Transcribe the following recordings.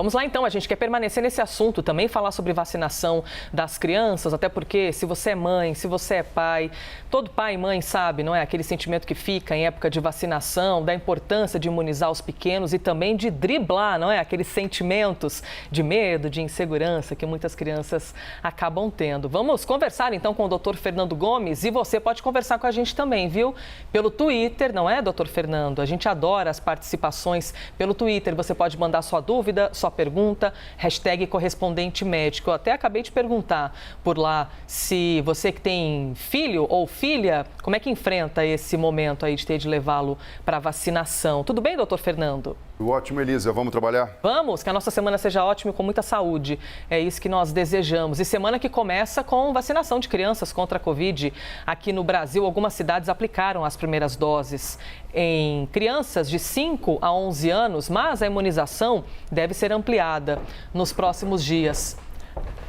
Vamos lá então, a gente quer permanecer nesse assunto, também falar sobre vacinação das crianças, até porque se você é mãe, se você é pai, todo pai e mãe sabe, não é? Aquele sentimento que fica em época de vacinação, da importância de imunizar os pequenos e também de driblar, não é? Aqueles sentimentos de medo, de insegurança que muitas crianças acabam tendo. Vamos conversar então com o Dr. Fernando Gomes e você pode conversar com a gente também, viu? Pelo Twitter, não é, Dr. Fernando? A gente adora as participações pelo Twitter, você pode mandar sua dúvida, sua pergunta, hashtag correspondente médico. Eu até acabei de perguntar por lá se você que tem filho ou filha, como é que enfrenta esse momento aí de ter de levá-lo para vacinação. Tudo bem, doutor Fernando? Ótimo, Elisa. Vamos trabalhar? Vamos, que a nossa semana seja ótima e com muita saúde. É isso que nós desejamos. E semana que começa com vacinação de crianças contra a Covid. Aqui no Brasil, algumas cidades aplicaram as primeiras doses em crianças de 5 a 11 anos, mas a imunização deve ser ampliada nos próximos dias.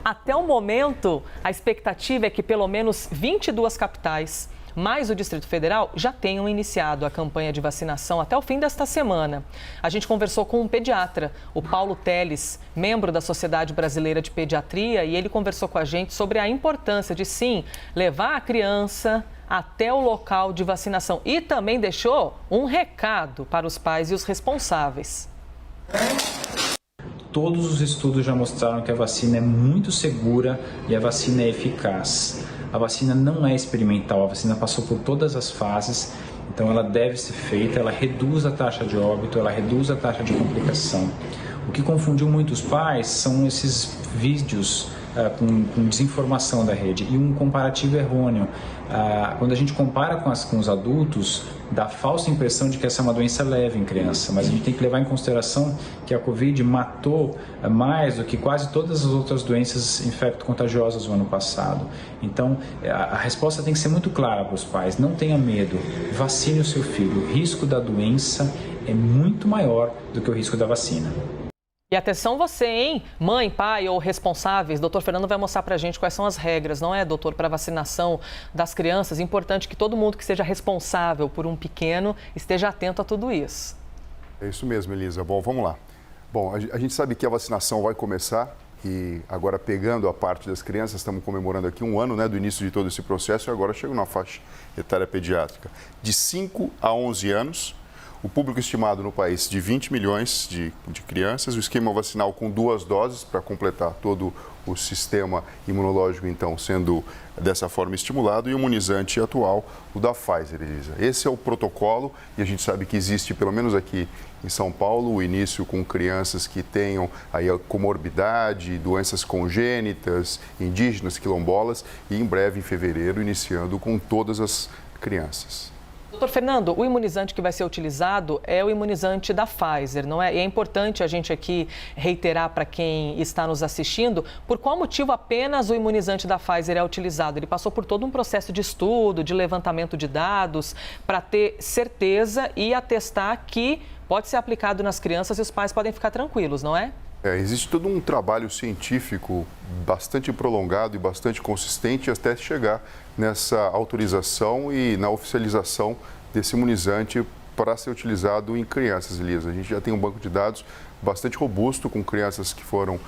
Até o momento, a expectativa é que pelo menos 22 capitais, mais o Distrito Federal, já tenham iniciado a campanha de vacinação até o fim desta semana. A gente conversou com um pediatra, o Paulo Teles, membro da Sociedade Brasileira de Pediatria, e ele conversou com a gente sobre a importância de, sim, levar a criança até o local de vacinação. E também deixou um recado para os pais e os responsáveis. Todos os estudos já mostraram que a vacina é muito segura e a vacina é eficaz. A vacina não é experimental, a vacina passou por todas as fases, então ela deve ser feita, ela reduz a taxa de óbito, ela reduz a taxa de complicação. O que confundiu muitos pais são esses vídeos com desinformação da rede e um comparativo errôneo. Quando a gente compara com os adultos, dá falsa impressão de que essa é uma doença leve em criança, mas a gente tem que levar em consideração que a Covid matou mais do que quase todas as outras doenças infecto-contagiosas no ano passado. Então, a resposta tem que ser muito clara para os pais, não tenha medo, vacine o seu filho, o risco da doença é muito maior do que o risco da vacina. E atenção você, hein? Mãe, pai ou responsáveis, doutor Fernando vai mostrar pra gente quais são as regras, não é, doutor, para vacinação das crianças. Importante que todo mundo que seja responsável por um pequeno esteja atento a tudo isso. É isso mesmo, Elisa. Bom, vamos lá. Bom, a gente sabe que a vacinação vai começar e agora pegando a parte das crianças, estamos comemorando aqui um ano, né, do início de todo esse processo e agora chega na faixa etária pediátrica. De 5 a 11 anos, o público estimado no país de 20 milhões de crianças, o esquema vacinal com 2 doses para completar todo o sistema imunológico, então, sendo dessa forma estimulado, e o imunizante atual, o da Pfizer, Elisa. Esse é o protocolo e a gente sabe que existe, pelo menos aqui em São Paulo, o início com crianças que tenham aí a comorbidade, doenças congênitas, indígenas, quilombolas, e em breve, em fevereiro, iniciando com todas as crianças. Doutor Fernando, o imunizante que vai ser utilizado é o imunizante da Pfizer, não é? E é importante a gente aqui reiterar para quem está nos assistindo por qual motivo apenas o imunizante da Pfizer é utilizado. Ele passou por todo um processo de estudo, de levantamento de dados, para ter certeza e atestar que pode ser aplicado nas crianças e os pais podem ficar tranquilos, não é? Existe todo um trabalho científico bastante prolongado e bastante consistente até chegar nessa autorização e na oficialização desse imunizante para ser utilizado em crianças, Elisa. A gente já tem um banco de dados bastante robusto com crianças que foram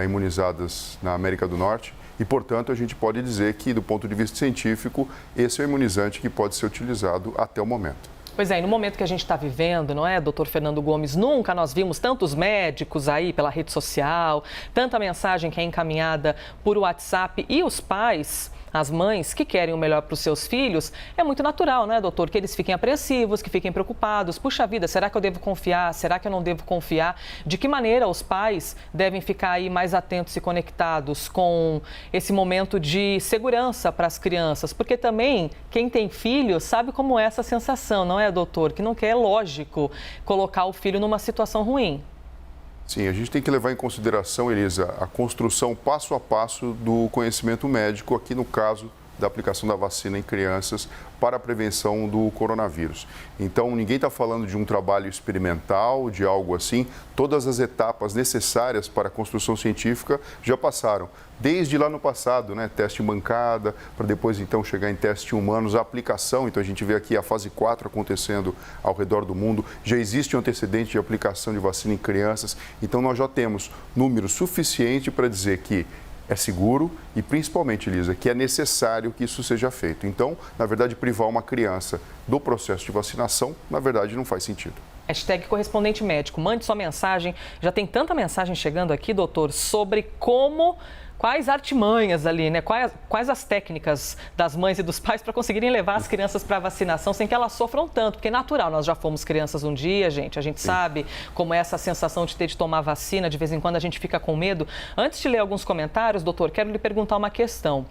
imunizadas na América do Norte e, portanto, a gente pode dizer que, do ponto de vista científico, esse é o imunizante que pode ser utilizado até o momento. Pois é, e no momento que a gente está vivendo, não é, doutor Fernando Gomes, nunca nós vimos tantos médicos aí pela rede social, tanta mensagem que é encaminhada por WhatsApp e os pais, as mães que querem o melhor para os seus filhos, é muito natural, né, doutor, que eles fiquem apreensivos, que fiquem preocupados. Puxa vida, será que eu devo confiar? Será que eu não devo confiar? De que maneira os pais devem ficar aí mais atentos e conectados com esse momento de segurança para as crianças? Porque também quem tem filho sabe como é essa sensação, não é, doutor? Que não quer, lógico, colocar o filho numa situação ruim. Sim, a gente tem que levar em consideração, Elisa, a construção passo a passo do conhecimento médico, aqui no caso da aplicação da vacina em crianças para a prevenção do coronavírus. Então, ninguém está falando de um trabalho experimental, de algo assim. Todas as etapas necessárias para a construção científica já passaram. Desde lá no passado, né? Teste em bancada, para depois então chegar em teste em humanos, a aplicação. Então, a gente vê aqui a fase 4 acontecendo ao redor do mundo. Já existe um antecedente de aplicação de vacina em crianças. Então, nós já temos número suficiente para dizer que é seguro e, principalmente, Elisa, que é necessário que isso seja feito. Então, na verdade, privar uma criança do processo de vacinação, na verdade, não faz sentido. Hashtag correspondente médico, mande sua mensagem. Já tem tanta mensagem chegando aqui, doutor, sobre quais artimanhas ali, né? Quais as técnicas das mães e dos pais para conseguirem levar as crianças para a vacinação sem que elas sofram tanto, porque é natural, nós já fomos crianças um dia, gente, a gente sabe como é essa sensação de ter de tomar vacina, de vez em quando a gente fica com medo. Antes de ler alguns comentários, doutor, quero lhe perguntar uma questão.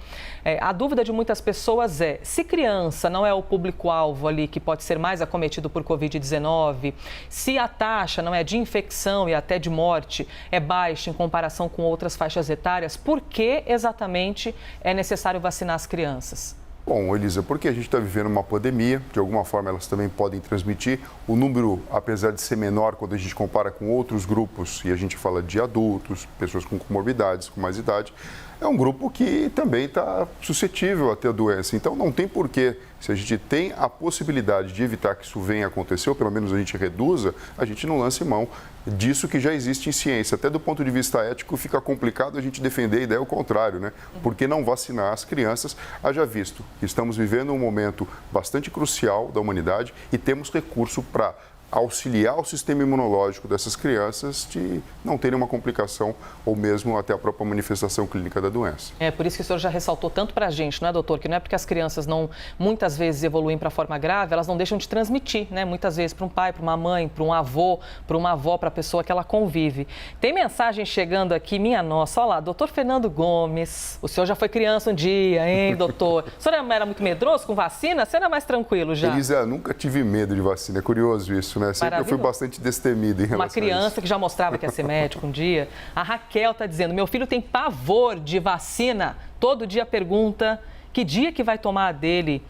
A dúvida de muitas pessoas é, se criança não é o público-alvo ali que pode ser mais acometido por Covid-19, se a taxa não é de infecção e até de morte é baixa em comparação com outras faixas etárias, por que exatamente é necessário vacinar as crianças? Bom, Elisa, porque a gente está vivendo uma pandemia, de alguma forma elas também podem transmitir. O número, apesar de ser menor quando a gente compara com outros grupos, e a gente fala de adultos, pessoas com comorbidades, com mais idade, é um grupo que também está suscetível a ter a doença. Então, não tem porquê, se a gente tem a possibilidade de evitar que isso venha a acontecer, ou pelo menos a gente reduza, a gente não lance mão disso que já existe em ciência. Até do ponto de vista ético, fica complicado a gente defender a ideia ao contrário, né? Por que não vacinar as crianças? Haja visto que estamos vivendo um momento bastante crucial da humanidade e temos recurso para auxiliar o sistema imunológico dessas crianças de não terem uma complicação ou mesmo até a própria manifestação clínica da doença. É por isso que o senhor já ressaltou tanto para a gente, não é, doutor? Que não é porque as crianças não, muitas vezes, evoluem para a forma grave, elas não deixam de transmitir, né? Muitas vezes para um pai, para uma mãe, para um avô, para uma avó, para a pessoa que ela convive. Tem mensagem chegando aqui, minha nossa, olha lá, doutor Fernando Gomes, o senhor já foi criança um dia, hein, doutor? O senhor era muito medroso com vacina? Você era mais tranquilo já? Elisa, nunca tive medo de vacina, é curioso isso, né? Sempre eu fui bastante destemido em relação a isso. Uma criança que já mostrava que ia ser médico um dia. A Raquel está dizendo, meu filho tem pavor de vacina. Todo dia pergunta que dia que vai tomar a dele.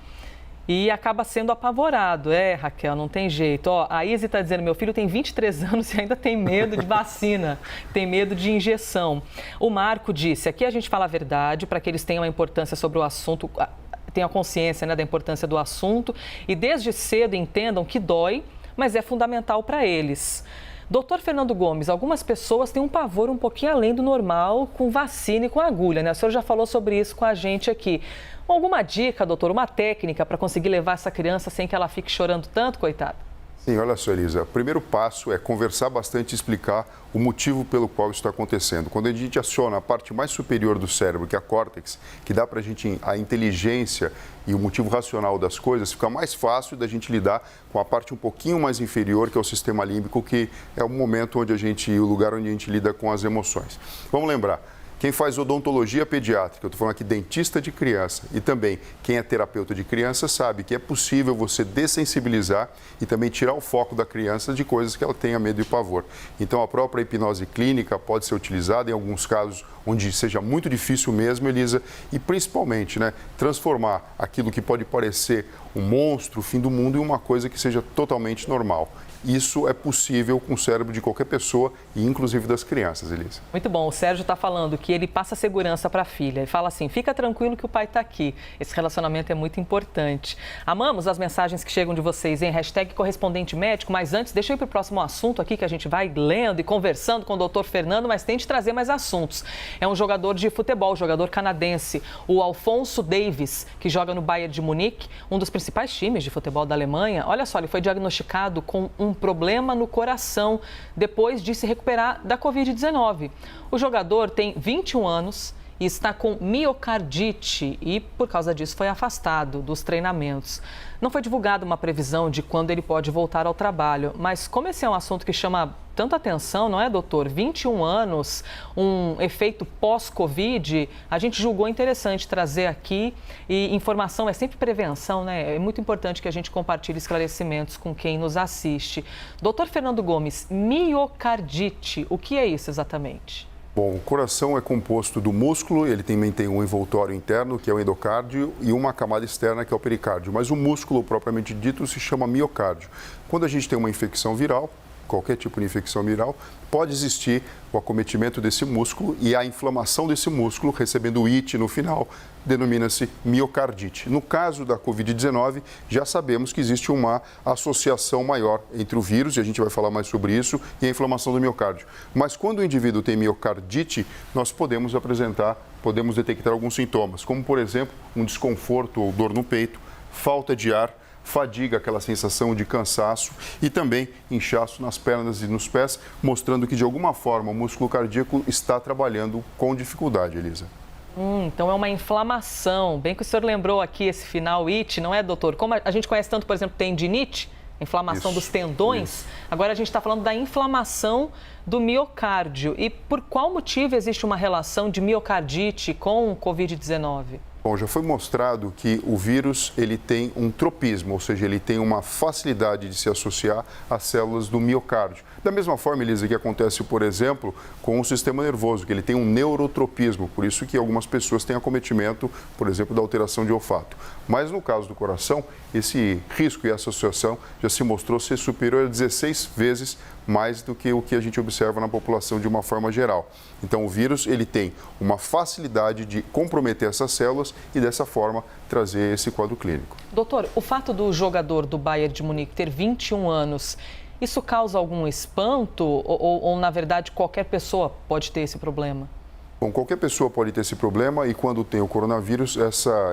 E acaba sendo apavorado. É, Raquel, não tem jeito. Ó, a Izzy está dizendo, meu filho tem 23 anos e ainda tem medo de vacina. Tem medo de injeção. O Marco disse, aqui a gente fala a verdade para que eles tenham a importância sobre o assunto, tenham a consciência, né, da importância do assunto e desde cedo entendam que dói, mas é fundamental para eles. Doutor Fernando Gomes, algumas pessoas têm um pavor um pouquinho além do normal com vacina e com agulha, né? O senhor já falou sobre isso com a gente aqui. Alguma dica, doutor, uma técnica para conseguir levar essa criança sem que ela fique chorando tanto, coitada? Sim, olha só, Elisa, o primeiro passo é conversar bastante e explicar o motivo pelo qual isso está acontecendo. Quando a gente aciona a parte mais superior do cérebro, que é a córtex, que dá para a gente a inteligência e o motivo racional das coisas, fica mais fácil da gente lidar com a parte um pouquinho mais inferior, que é o sistema límbico, que é o momento onde o lugar onde a gente lida com as emoções. Vamos lembrar. Quem faz odontologia pediátrica, eu estou falando aqui dentista de criança, e também quem é terapeuta de criança sabe que é possível você dessensibilizar e também tirar o foco da criança de coisas que ela tenha medo e pavor. Então a própria hipnose clínica pode ser utilizada em alguns casos onde seja muito difícil mesmo, Elisa, e principalmente, né, transformar aquilo que pode parecer um monstro, o fim do mundo, em uma coisa que seja totalmente normal. Isso é possível com o cérebro de qualquer pessoa e inclusive das crianças, Elisa. Muito bom. O Sérgio está falando que ele passa segurança para a filha. Ele fala assim, fica tranquilo que o pai está aqui. Esse relacionamento é muito importante. Amamos as mensagens que chegam de vocês em hashtag correspondente médico, mas antes, deixa eu ir para o próximo assunto aqui que a gente vai lendo e conversando com o doutor Fernando, mas tente trazer mais assuntos. É um jogador de futebol, jogador canadense, o Alphonso Davies, que joga no Bayern de Munique, um dos principais times de futebol da Alemanha. Olha só, ele foi diagnosticado com um problema no coração depois de se recuperar da Covid-19. O jogador tem 21 anos e está com miocardite e, por causa disso, foi afastado dos treinamentos. Não foi divulgada uma previsão de quando ele pode voltar ao trabalho, mas como esse é um assunto que chama tanta atenção, não é, doutor? 21 anos, um efeito pós-Covid, a gente julgou interessante trazer aqui e informação é sempre prevenção, né? É muito importante que a gente compartilhe esclarecimentos com quem nos assiste. Doutor Fernando Gomes, miocardite, o que é isso exatamente? Bom, o coração é composto do músculo, ele também tem um envoltório interno, que é o endocárdio, e uma camada externa, que é o pericárdio. Mas o músculo, propriamente dito, se chama miocárdio. Quando a gente tem uma infecção viral, qualquer tipo de infecção viral, pode existir o acometimento desse músculo e a inflamação desse músculo, recebendo o IT no final, denomina-se miocardite. No caso da Covid-19, já sabemos que existe uma associação maior entre o vírus, e a gente vai falar mais sobre isso, e a inflamação do miocárdio. Mas quando o indivíduo tem miocardite, nós podemos detectar alguns sintomas, como, por exemplo, um desconforto ou dor no peito, falta de ar, fadiga, aquela sensação de cansaço e também inchaço nas pernas e nos pés, mostrando que de alguma forma o músculo cardíaco está trabalhando com dificuldade, Elisa. Então é uma inflamação. Bem que o senhor lembrou aqui esse final IT, não é, doutor? Como a gente conhece tanto, por exemplo, tendinite, inflamação dos tendões, agora a gente está falando da inflamação do miocárdio. E por qual motivo existe uma relação de miocardite com Covid-19? Bom, já foi mostrado que o vírus ele tem um tropismo, ou seja, ele tem uma facilidade de se associar às células do miocárdio. Da mesma forma, Elisa, que acontece, por exemplo, com o sistema nervoso, que ele tem um neurotropismo, por isso que algumas pessoas têm acometimento, por exemplo, da alteração de olfato. Mas no caso do coração, esse risco e essa associação já se mostrou ser superior a 16 vezes mais do que o que a gente observa na população de uma forma geral. Então, o vírus ele tem uma facilidade de comprometer essas células e, dessa forma, trazer esse quadro clínico. Doutor, o fato do jogador do Bayern de Munique ter 21 anos, isso causa algum espanto ou na verdade, qualquer pessoa pode ter esse problema? Bom, qualquer pessoa pode ter esse problema e quando tem o coronavírus,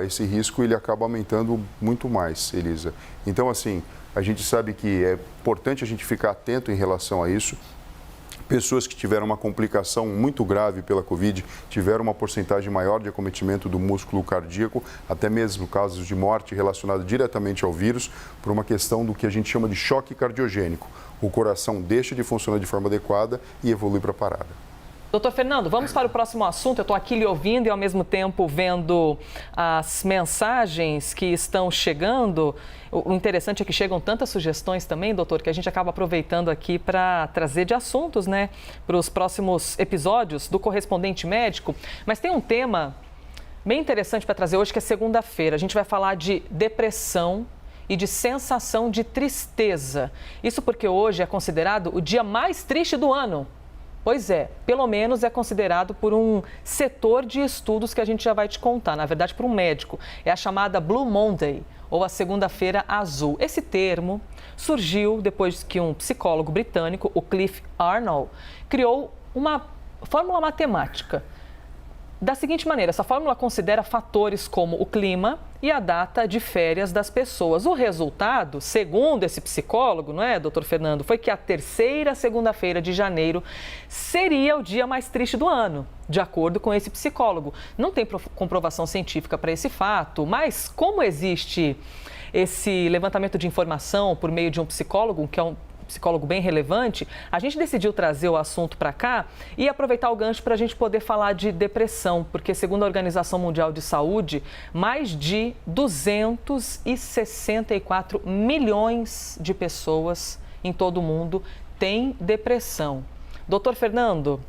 esse risco ele acaba aumentando muito mais, Elisa. Então, assim, a gente sabe que é importante a gente ficar atento em relação a isso. Pessoas que tiveram uma complicação muito grave pela Covid tiveram uma porcentagem maior de acometimento do músculo cardíaco, até mesmo casos de morte relacionados diretamente ao vírus, por uma questão do que a gente chama de choque cardiogênico. O coração deixa de funcionar de forma adequada e evolui para a parada. Doutor Fernando, vamos para o próximo assunto. Eu estou aqui lhe ouvindo e, ao mesmo tempo, vendo as mensagens que estão chegando. O interessante é que chegam tantas sugestões também, doutor, que a gente acaba aproveitando aqui para trazer de assuntos, né, para os próximos episódios do Correspondente Médico. Mas tem um tema bem interessante para trazer hoje, que é segunda-feira. A gente vai falar de depressão e de sensação de tristeza. Isso porque hoje é considerado o dia mais triste do ano. Pois é, pelo menos é considerado por um setor de estudos que a gente já vai te contar, na verdade por um médico. É a chamada Blue Monday, ou a segunda-feira azul. Esse termo surgiu depois que um psicólogo britânico, o Cliff Arnold, criou uma fórmula matemática. Da seguinte maneira, essa fórmula considera fatores como o clima e a data de férias das pessoas. O resultado, segundo esse psicólogo, não é, doutor Fernando, foi que a terceira segunda-feira de janeiro seria o dia mais triste do ano, de acordo com esse psicólogo. Não tem comprovação científica para esse fato, mas como existe esse levantamento de informação por meio de um psicólogo, que é um psicólogo bem relevante, a gente decidiu trazer o assunto para cá e aproveitar o gancho para a gente poder falar de depressão, porque segundo a Organização Mundial de Saúde, mais de 264 milhões de pessoas em todo o mundo têm depressão. Doutor Fernando,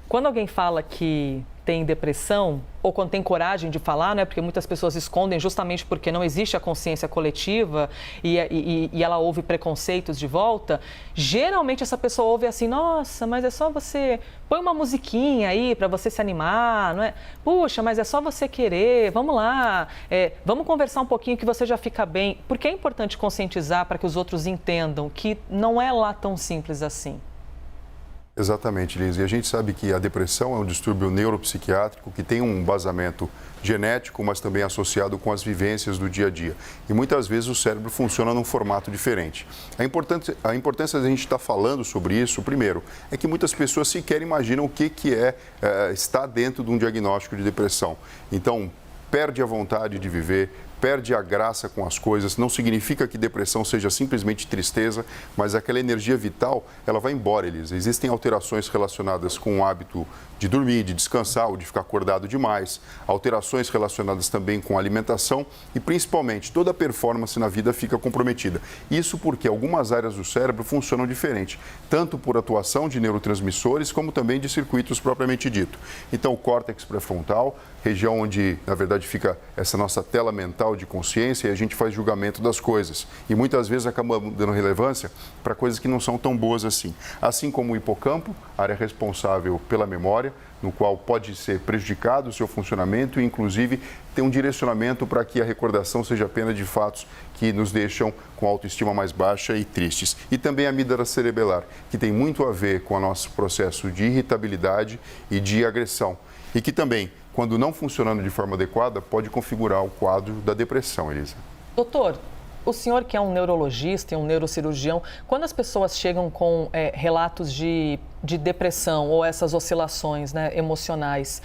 quando alguém fala que tem depressão, ou quando tem coragem de falar, né, porque muitas pessoas escondem justamente porque não existe a consciência coletiva e ela ouve preconceitos de volta, geralmente essa pessoa ouve assim, nossa, mas é só você, põe uma musiquinha aí para você se animar, não é? Puxa, mas é só você querer, vamos lá, vamos conversar um pouquinho que você já fica bem. Porque é importante conscientizar para que os outros entendam que não é lá tão simples assim. Exatamente, Liz. E a gente sabe que a depressão é um distúrbio neuropsiquiátrico que tem um embasamento genético, mas também associado com as vivências do dia a dia. E muitas vezes o cérebro funciona num formato diferente. A importância de a gente estar falando sobre isso, primeiro, é que muitas pessoas sequer imaginam o que é estar dentro de um diagnóstico de depressão. Então, perde a vontade de viver, perde a graça com as coisas. Não significa que depressão seja simplesmente tristeza, mas aquela energia vital, ela vai embora, Elisa. Existem alterações relacionadas com o hábito de dormir, de descansar ou de ficar acordado demais, alterações relacionadas também com a alimentação e, principalmente, toda a performance na vida fica comprometida. Isso porque algumas áreas do cérebro funcionam diferente, tanto por atuação de neurotransmissores, como também de circuitos propriamente dito. Então, o córtex pré-frontal, região onde, na verdade, fica essa nossa tela mental de consciência e a gente faz julgamento das coisas. E muitas vezes acaba dando relevância para coisas que não são tão boas assim. Assim como o hipocampo, área responsável pela memória, no qual pode ser prejudicado o seu funcionamento e, inclusive, ter um direcionamento para que a recordação seja apenas de fatos que nos deixam com autoestima mais baixa e tristes. E também a amígdala cerebelar, que tem muito a ver com o nosso processo de irritabilidade e de agressão. E que também, quando não funcionando de forma adequada, pode configurar o quadro da depressão, Elisa. Doutor, o senhor que é um neurologista e um neurocirurgião, quando as pessoas chegam com relatos de depressão ou essas oscilações, né, emocionais,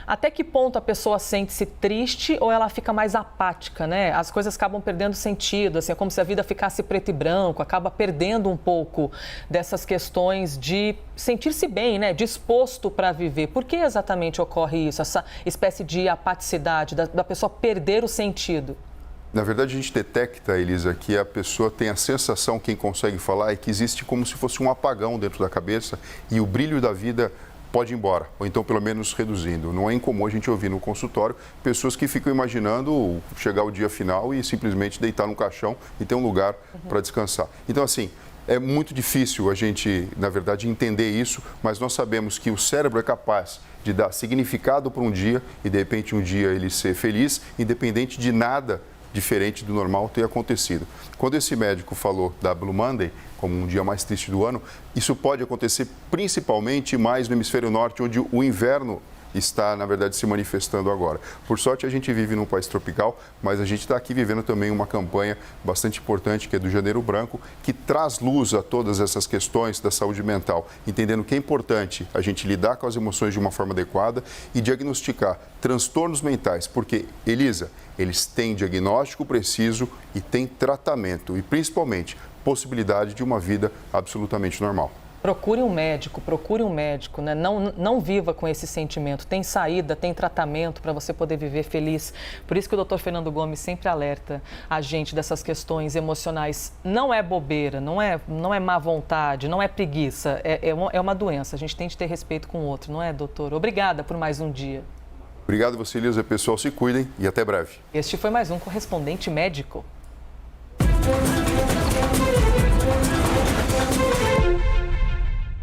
até que ponto a pessoa sente-se triste ou ela fica mais apática, né? As coisas acabam perdendo sentido, assim, é como se a vida ficasse preto e branco, acaba perdendo um pouco dessas questões de sentir-se bem, né, disposto para viver. Por que exatamente ocorre isso, essa espécie de apaticidade, da pessoa perder o sentido? Na verdade, a gente detecta, Elisa, que a pessoa tem a sensação, quem consegue falar, é que existe como se fosse um apagão dentro da cabeça e o brilho da vida pode ir embora, ou então pelo menos reduzindo. Não é incomum a gente ouvir no consultório pessoas que ficam imaginando chegar o dia final e simplesmente deitar no caixão e ter um lugar para descansar. Então, assim, é muito difícil a gente, na verdade, entender isso, mas nós sabemos que o cérebro é capaz de dar significado para um dia e, de repente, um dia ele ser feliz, independente de nada diferente do normal ter acontecido. Quando esse médico falou da Blue Monday, como um dia mais triste do ano, isso pode acontecer principalmente mais no hemisfério norte, onde o inverno está, na verdade, se manifestando agora. Por sorte, a gente vive num país tropical, mas a gente está aqui vivendo também uma campanha bastante importante, que é do Janeiro Branco, que traz luz a todas essas questões da saúde mental, entendendo que é importante a gente lidar com as emoções de uma forma adequada e diagnosticar transtornos mentais, porque, Elisa, eles têm diagnóstico preciso e têm tratamento, e principalmente possibilidade de uma vida absolutamente normal. Procure um médico, né? Não viva com esse sentimento. Tem saída, tem tratamento para você poder viver feliz. Por isso que o Dr. Fernando Gomes sempre alerta a gente dessas questões emocionais. Não é bobeira, não é má vontade, não é preguiça, é uma doença. A gente tem de ter respeito com o outro, não é, doutor? Obrigada por mais um dia. Obrigado você, Elisa. Pessoal, se cuidem e até breve. Este foi mais um Correspondente Médico.